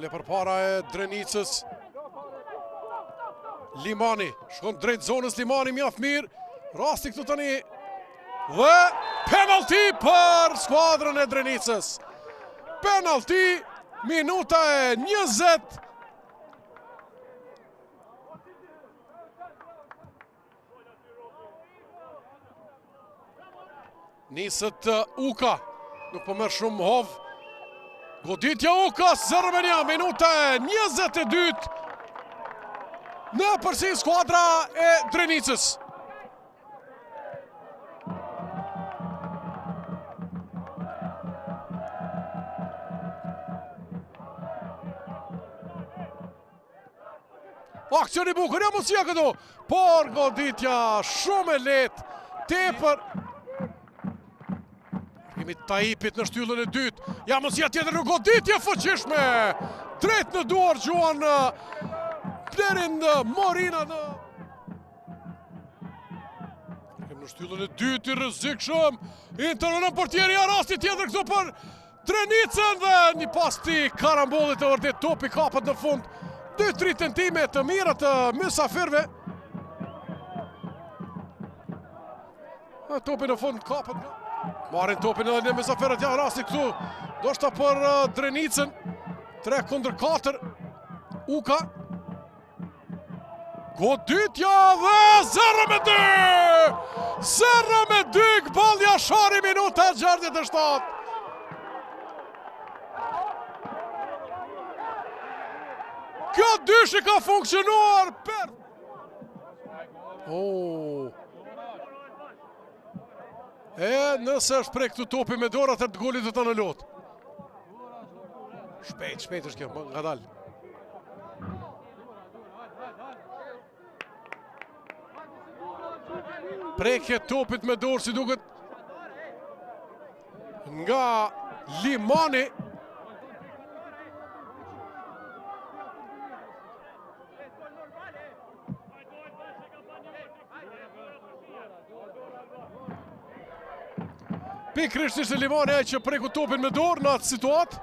Falje për para e Drenicës. Limani, shkon drejt zonës Limani, mjaft mirë. Rasti këtu tani. Dhe penalti për skuadrën e Drenicës. Penalti, minuta e 20. Nisët Uka, nuk po merr shumë hov. Goditja Ukas, Zërmenia, minuta e 22. Në përsi skuadra e Drenicës. Akcioni bukur, ja mundësia këtu, por goditja shumë e lehtë, tepër. Kemi Taipit në shtyllën e dytë, ja mundësia tjetër në goditje fuqishme. Drejt në duar gjuan Blerin Morina në. Kemi në shtyllën e dytë i rrezikshëm. Intervenon portieri, ja rasti tjetër këtu për Drenicën dhe një pas ti karambollit të vërtet, topi kapet në fund. 2-3 tentime të mira të mysafirëve. Topi në fund kapet. Marrin topin edhe në mysafirët, ja rasti këtu. Do shta për Drenicën. 3-4. Uka. Goditja dhe 0-2! 0-2, Gbal Jashari, minuta e 67. Kjo dyshi ka funksionuar për... nëse është prej këtu topi me dorë, atër të golit të të në lotë. Shpejt është kjo, nga dalë. Prekje topit me dorë si duket nga Limani. Pikrisht ishte Limani ai që preku topin me dorë në atë situatë.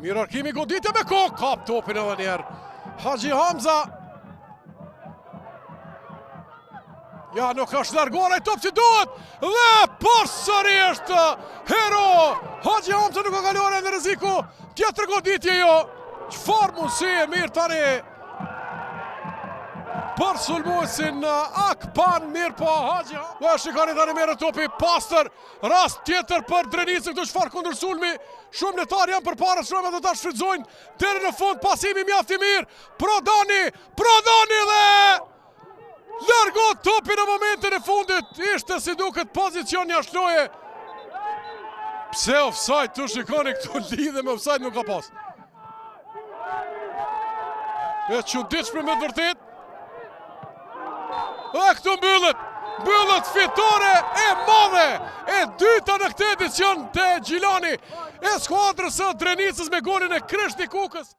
Mirë Arkimi, goditja me kokë, kap topin edhe njerë. Haxhi Hamza. Ja, nuk është larguar ai top që duhet. Dhe përsëri është hero. Haxhi Hamza nuk ka kaluar në rreziku. Tjetër goditje jo. Çfarë mundësi e mirë tani për sulmuesin Akpan, mirë po Haxhi. Dhe shikoni tani merret topi pastër. Rast tjetër për Drenicën, këtu çfarë kundër sulmi. Shumë lojtarë janë përpara, shumë do ta shfrytëzojnë deri në fund, pasimi mjaft i mirë. Prodani dhe largot topi në momentin e fundit. Ishte si duket pozicion jashtëloje. Pse offside tu shikoni këtu, lidhe me offside nuk ka pas. E çuditshme me vërtet. Dhe këtu mbyllet fitore e madhe, e dyta në këtë edicion të Gjilani, e skuadrës së Drenicës me golin e Krishti Kukës.